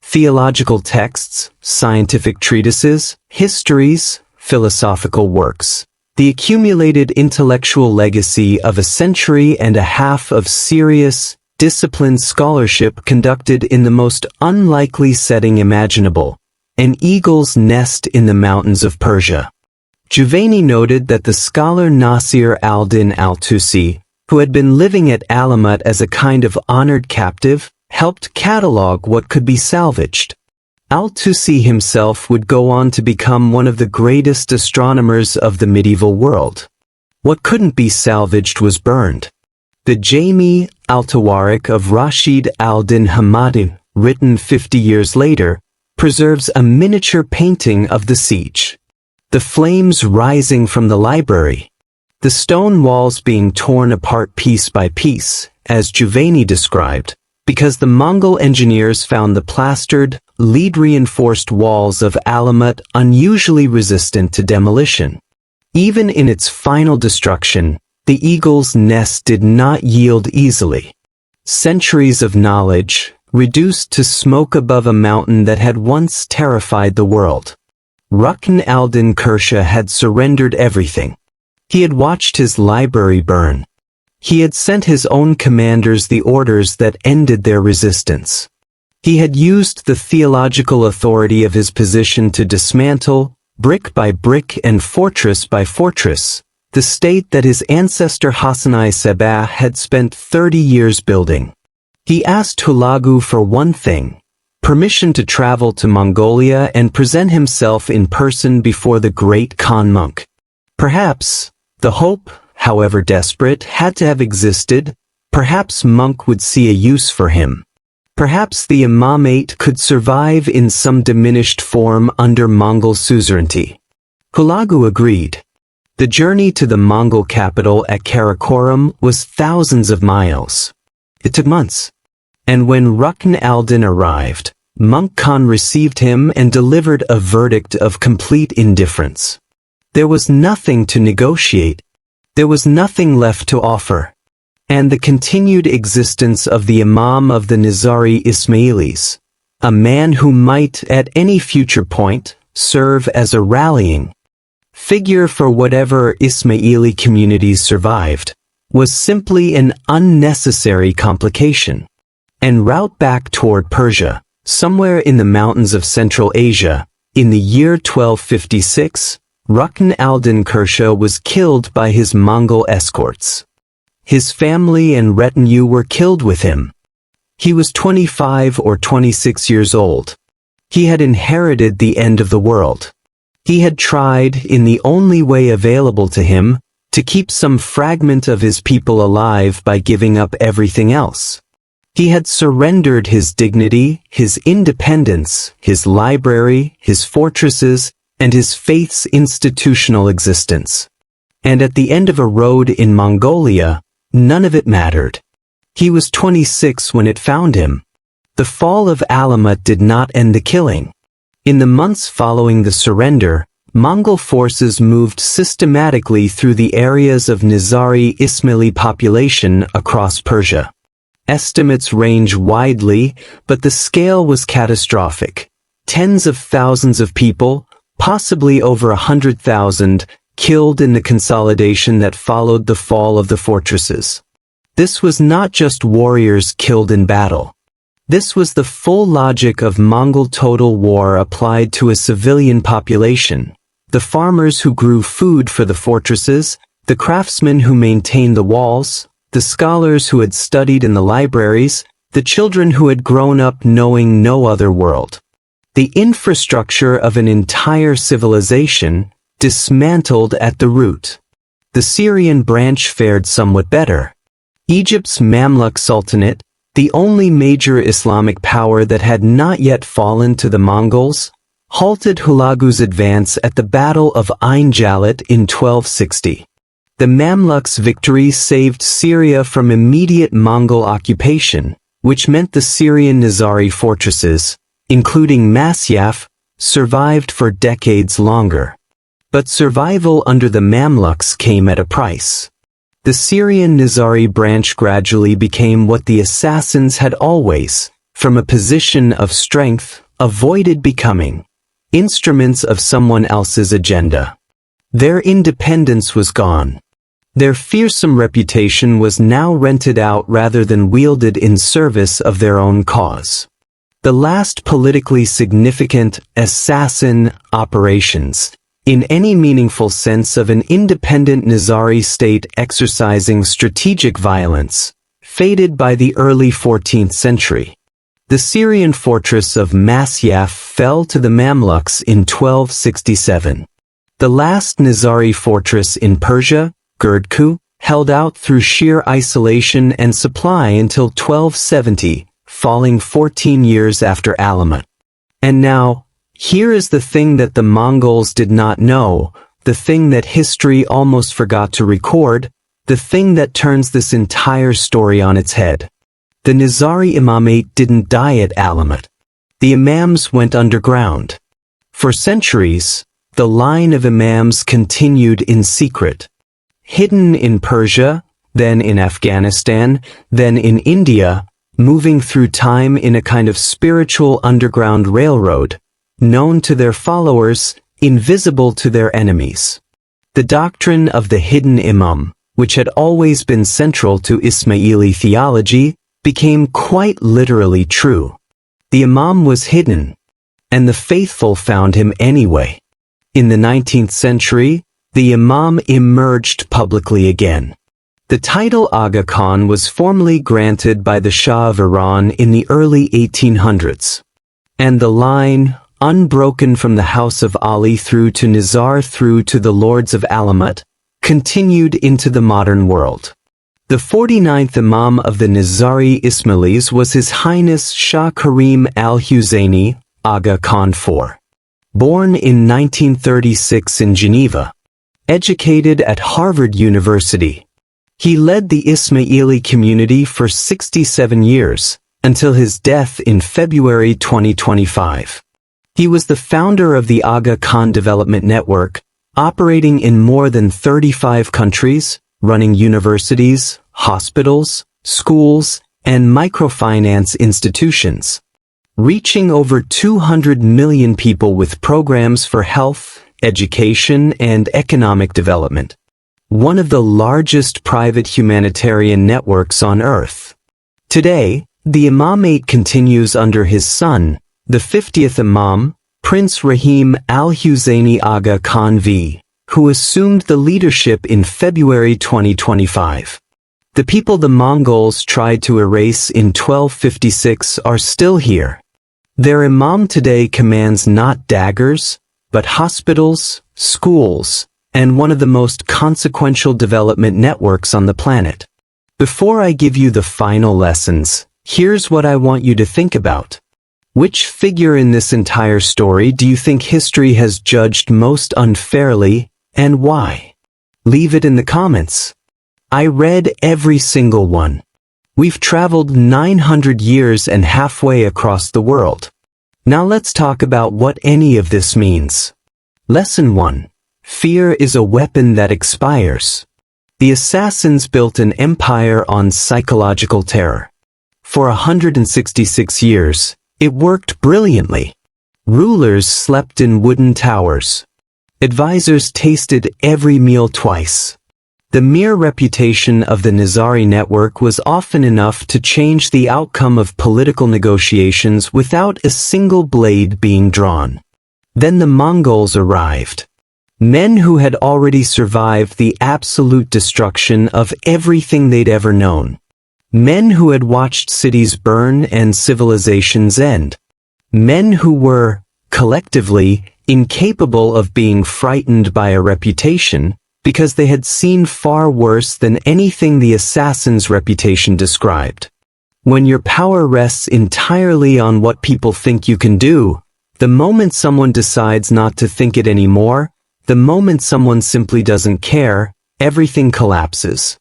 Theological texts, scientific treatises, histories, philosophical works. The accumulated intellectual legacy of a century and a half of serious, disciplined scholarship conducted in the most unlikely setting imaginable, an eagle's nest in the mountains of Persia. Juvayni noted that the scholar Nasir al-Din al-Tusi, who had been living at Alamut as a kind of honored captive, helped catalog what could be salvaged. Al-Tusi himself would go on to become one of the greatest astronomers of the medieval world. What couldn't be salvaged was burned. The Jami al-Tawarik of Rashid al-Din Hamadi, written 50 years later, preserves a miniature painting of the siege. The flames rising from the library. The stone walls being torn apart piece by piece, as Juvayni described, because the Mongol engineers found the plastered, lead-reinforced walls of Alamut unusually resistant to demolition. Even in its final destruction, the eagle's nest did not yield easily. Centuries of knowledge, reduced to smoke above a mountain that had once terrified the world. Rukn al-Din Kursha had surrendered everything. He had watched his library burn. He had sent his own commanders the orders that ended their resistance. He had used the theological authority of his position to dismantle, brick by brick and fortress by fortress, the state that his ancestor Hassan-i Sabbah had spent 30 years building. He asked Hulagu for one thing: permission to travel to Mongolia and present himself in person before the great Khan monk. Perhaps the hope, however desperate, had to have existed. Perhaps monk would see a use for him. Perhaps the imamate could survive in some diminished form under Mongol suzerainty. Hulagu agreed. The journey to the Mongol capital at Karakoram was thousands of miles. It took months. And when Rukn al-Din arrived, Monk Khan received him and delivered a verdict of complete indifference. There was nothing to negotiate. There was nothing left to offer. And the continued existence of the Imam of the Nizari Ismailis, a man who might, at any future point, serve as a rallying figure for whatever Ismaili communities survived, was simply an unnecessary complication. En route back toward Persia, somewhere in the mountains of Central Asia, in the year 1256, Rukn al-Din Kersha was killed by his Mongol escorts. His family and retinue were killed with him. He was 25 or 26 years old. He had inherited the end of the world. He had tried, in the only way available to him, to keep some fragment of his people alive by giving up everything else. He had surrendered his dignity, his independence, his library, his fortresses, and his faith's institutional existence. And at the end of a road in Mongolia, none of it mattered. He was 26 when it found him. The fall of Alamut did not end the killing. In the months following the surrender, Mongol forces moved systematically through the areas of Nizari Ismaili population across Persia. Estimates range widely, but the scale was catastrophic. Tens of thousands of people, possibly over 100,000, killed in the consolidation that followed the fall of the fortresses. This was not just warriors killed in battle. This was the full logic of Mongol total war applied to a civilian population: the farmers who grew food for the fortresses, the craftsmen who maintained the walls, the scholars who had studied in the libraries, the children who had grown up knowing no other world. The infrastructure of an entire civilization dismantled at the root. The Syrian branch fared somewhat better. Egypt's Mamluk Sultanate, the only major Islamic power that had not yet fallen to the Mongols, halted Hulagu's advance at the Battle of Ain Jalut in 1260. The Mamluks' victory saved Syria from immediate Mongol occupation, which meant the Syrian Nizari fortresses, including Masyaf, survived for decades longer. But survival under the Mamluks came at a price. The Syrian Nizari branch gradually became what the assassins had always, from a position of strength, avoided becoming: instruments of someone else's agenda. Their independence was gone. Their fearsome reputation was now rented out rather than wielded in service of their own cause. The last politically significant assassin operations, in any meaningful sense of an independent Nizari state exercising strategic violence, faded by the early 14th century. The Syrian fortress of Masyaf fell to the Mamluks in 1267. The last Nizari fortress in Persia, Gurdku, held out through sheer isolation and supply until 1270, falling 14 years after Alamut. And now, here is the thing that the Mongols did not know, the thing that history almost forgot to record, the thing that turns this entire story on its head. The Nizari imamate didn't die at Alamut. The imams went underground. For centuries, the line of imams continued in secret. Hidden in Persia, then in Afghanistan, then in India, moving through time in a kind of spiritual underground railroad, known to their followers, invisible to their enemies. The doctrine of the hidden imam, which had always been central to Ismaili theology, became quite literally true. The imam was hidden, and the faithful found him anyway. In the 19th century, the imam emerged publicly again. The title Aga Khan was formally granted by the Shah of Iran in the early 1800s. And the line, unbroken from the house of Ali through to Nizar through to the lords of Alamut, continued into the modern world. The 49th Imam of the Nizari Ismailis was His Highness Shah Karim al-Husseini, Aga Khan IV. Born in 1936 in Geneva. Educated at Harvard University. He led the Ismaili community for 67 years, until his death in February 2025. He was the founder of the Aga Khan Development Network, operating in more than 35 countries, running universities, hospitals, schools, and microfinance institutions, reaching over 200 million people with programs for health, education, and economic development. One of the largest private humanitarian networks on earth. Today, the imamate continues under his son, the 50th Imam, Prince Rahim al-Husseini Aga Khan V, who assumed the leadership in February 2025. The people the Mongols tried to erase in 1256 are still here. Their imam today commands not daggers, but hospitals, schools, and one of the most consequential development networks on the planet. Before I give you the final lessons, here's what I want you to think about. Which figure in this entire story do you think history has judged most unfairly, and why? Leave it in the comments. I read every single one. We've traveled 900 years and halfway across the world. Now let's talk about what any of this means. Lesson 1. Fear is a weapon that expires. The assassins built an empire on psychological terror. For 166 years, it worked brilliantly. Rulers slept in wooden towers. Advisors tasted every meal twice. The mere reputation of the Nizari network was often enough to change the outcome of political negotiations without a single blade being drawn. Then the Mongols arrived. Men who had already survived the absolute destruction of everything they'd ever known. Men who had watched cities burn and civilizations end. Men who were, collectively, incapable of being frightened by a reputation, because they had seen far worse than anything the assassin's reputation described. When your power rests entirely on what people think you can do, the moment someone decides not to think it anymore, the moment someone simply doesn't care, everything collapses.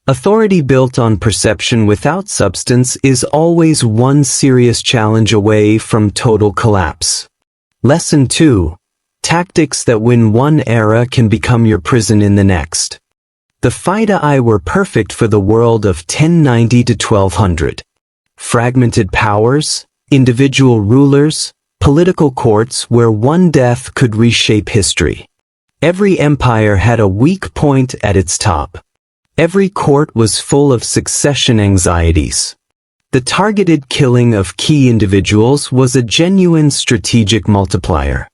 Authority built on perception without substance is always one serious challenge away from total collapse. Lesson 2. Tactics that win one era can become your prison in the next. The Fidai were perfect for the world of 1090 to 1200. Fragmented powers, individual rulers, political courts where one death could reshape history. Every empire had a weak point at its top. Every court was full of succession anxieties. The targeted killing of key individuals was a genuine strategic multiplier.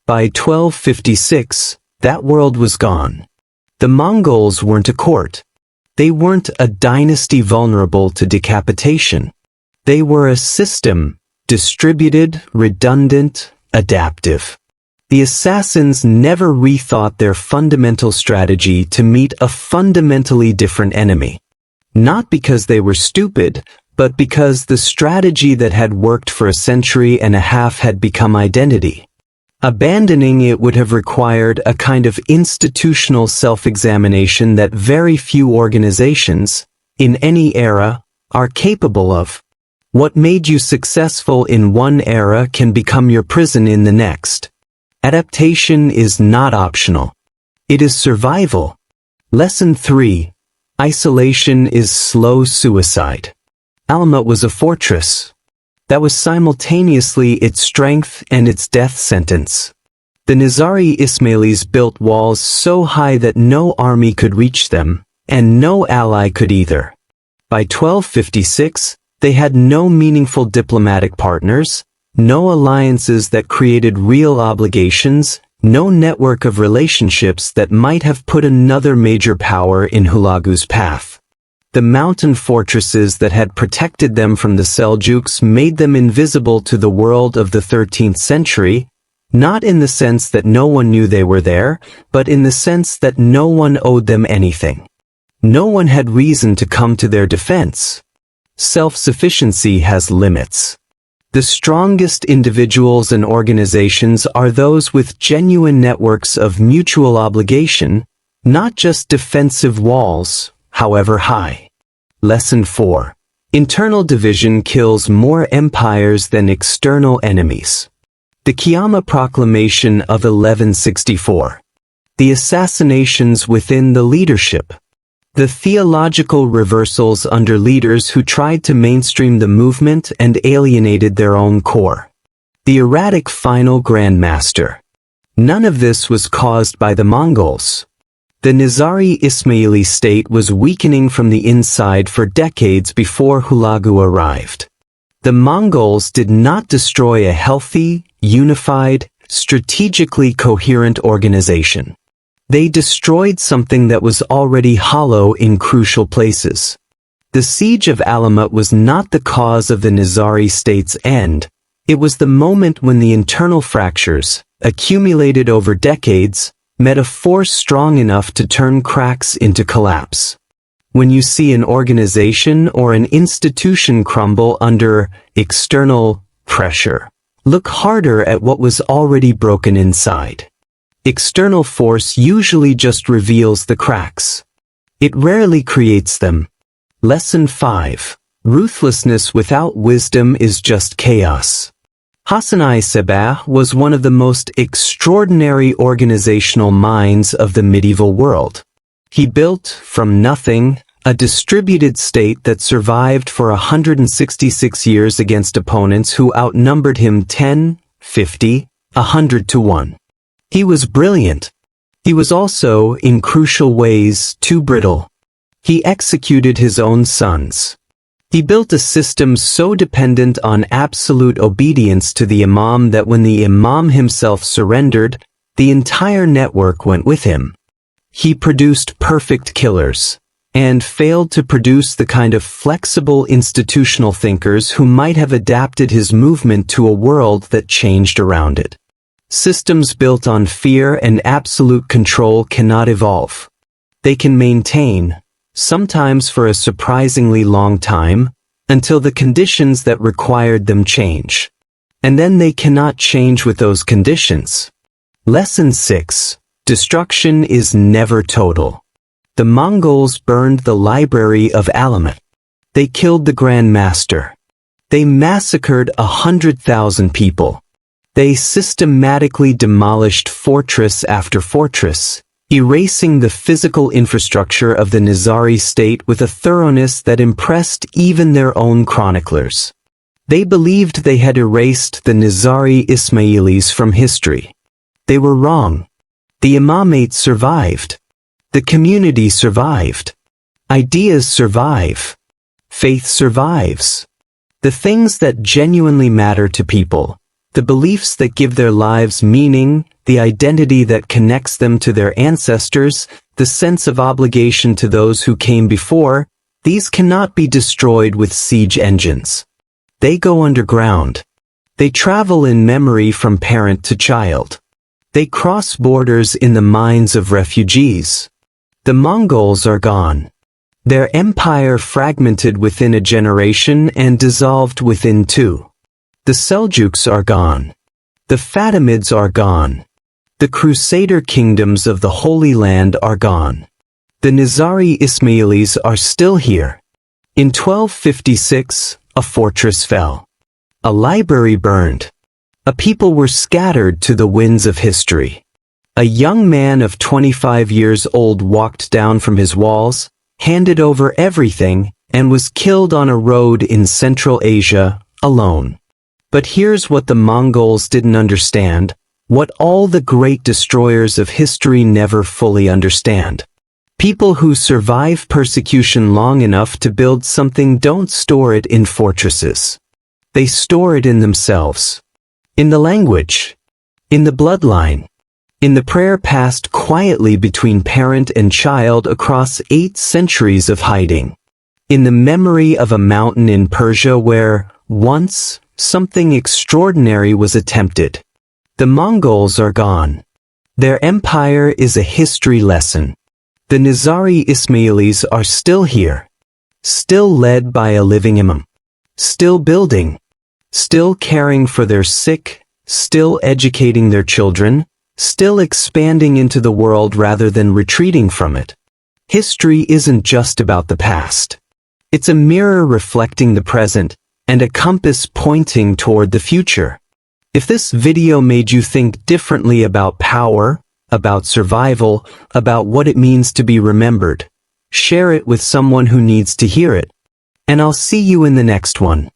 By 1256, that world was gone. The Mongols weren't a court. They weren't a dynasty vulnerable to decapitation. They were a system, distributed, redundant, adaptive. The assassins never rethought their fundamental strategy to meet a fundamentally different enemy. Not because they were stupid, but because the strategy that had worked for a century and a half had become identity. Abandoning it would have required a kind of institutional self-examination that very few organizations, in any era, are capable of. What made you successful in one era can become your prison in the next. Adaptation is not optional. It is survival. Lesson 3. Isolation is slow suicide. Alamut was a fortress. That was simultaneously its strength and its death sentence. The Nizari Ismailis built walls so high that no army could reach them, and no ally could either. By 1256, they had no meaningful diplomatic partners, no alliances that created real obligations, no network of relationships that might have put another major power in Hulagu's path. The mountain fortresses that had protected them from the Seljuks made them invisible to the world of the 13th century, not in the sense that no one knew they were there, but in the sense that no one owed them anything. No one had reason to come to their defense. Self-sufficiency has limits. The strongest individuals and organizations are those with genuine networks of mutual obligation, not just defensive walls, however high. Lesson 4. Internal division kills more empires than external enemies. The Qiyamah Proclamation of 1164. The assassinations within the leadership. The theological reversals under leaders who tried to mainstream the movement and alienated their own core. The erratic final Grand Master. None of this was caused by the Mongols. The Nizari Ismaili state was weakening from the inside for decades before Hulagu arrived. The Mongols did not destroy a healthy, unified, strategically coherent organization. They destroyed something that was already hollow in crucial places. The siege of Alamut was not the cause of the Nizari state's end. It was the moment when the internal fractures, accumulated over decades, met a force strong enough to turn cracks into collapse. When you see an organization or an institution crumble under external pressure, look harder at what was already broken inside. External force usually just reveals the cracks. It rarely creates them. Lesson 5. Ruthlessness without wisdom is just chaos. Hassan-i Sabbah was one of the most extraordinary organizational minds of the medieval world. He built, from nothing, a distributed state that survived for 166 years against opponents who outnumbered him 10, 50, 100 to 1. He was brilliant. He was also, in crucial ways, too brittle. He executed his own sons. He built a system so dependent on absolute obedience to the imam that when the imam himself surrendered, the entire network went with him. He produced perfect killers, and failed to produce the kind of flexible institutional thinkers who might have adapted his movement to a world that changed around it. Systems built on fear and absolute control cannot evolve. They can maintain, sometimes for a surprisingly long time, until the conditions that required them change. And then they cannot change with those conditions. Lesson 6. Destruction is never total. The Mongols burned the library of Alamut. They killed the Grand Master. They massacred 100,000 people. They systematically demolished fortress after fortress, erasing the physical infrastructure of the Nizari state with a thoroughness that impressed even their own chroniclers. They believed they had erased the Nizari Ismailis from history. They were wrong. The imamate survived. The community survived. Ideas survive. Faith survives. The things that genuinely matter to people, the beliefs that give their lives meaning, the identity that connects them to their ancestors, the sense of obligation to those who came before, these cannot be destroyed with siege engines. They go underground. They travel in memory from parent to child. They cross borders in the minds of refugees. The Mongols are gone. Their empire fragmented within a generation and dissolved within two. The Seljuks are gone. The Fatimids are gone. The Crusader kingdoms of the Holy Land are gone. The Nizari Ismailis are still here. In 1256, a fortress fell. A library burned. A people were scattered to the winds of history. A young man of 25 years old walked down from his walls, handed over everything, and was killed on a road in Central Asia, alone. But here's what the Mongols didn't understand, what all the great destroyers of history never fully understand. People who survive persecution long enough to build something don't store it in fortresses. They store it in themselves. In the language. In the bloodline. In the prayer passed quietly between parent and child across 8 centuries of hiding. in the memory of a mountain in Persia where, once, something extraordinary was attempted. The Mongols are gone. Their empire is a history lesson. The Nizari Ismailis are still here, still led by a living imam, still building, still caring for their sick, still educating their children, still expanding into the world rather than retreating from it. History isn't just about the past. It's a mirror reflecting the present and a compass pointing toward the future. If this video made you think differently about power, about survival, about what it means to be remembered, share it with someone who needs to hear it. And I'll see you in the next one.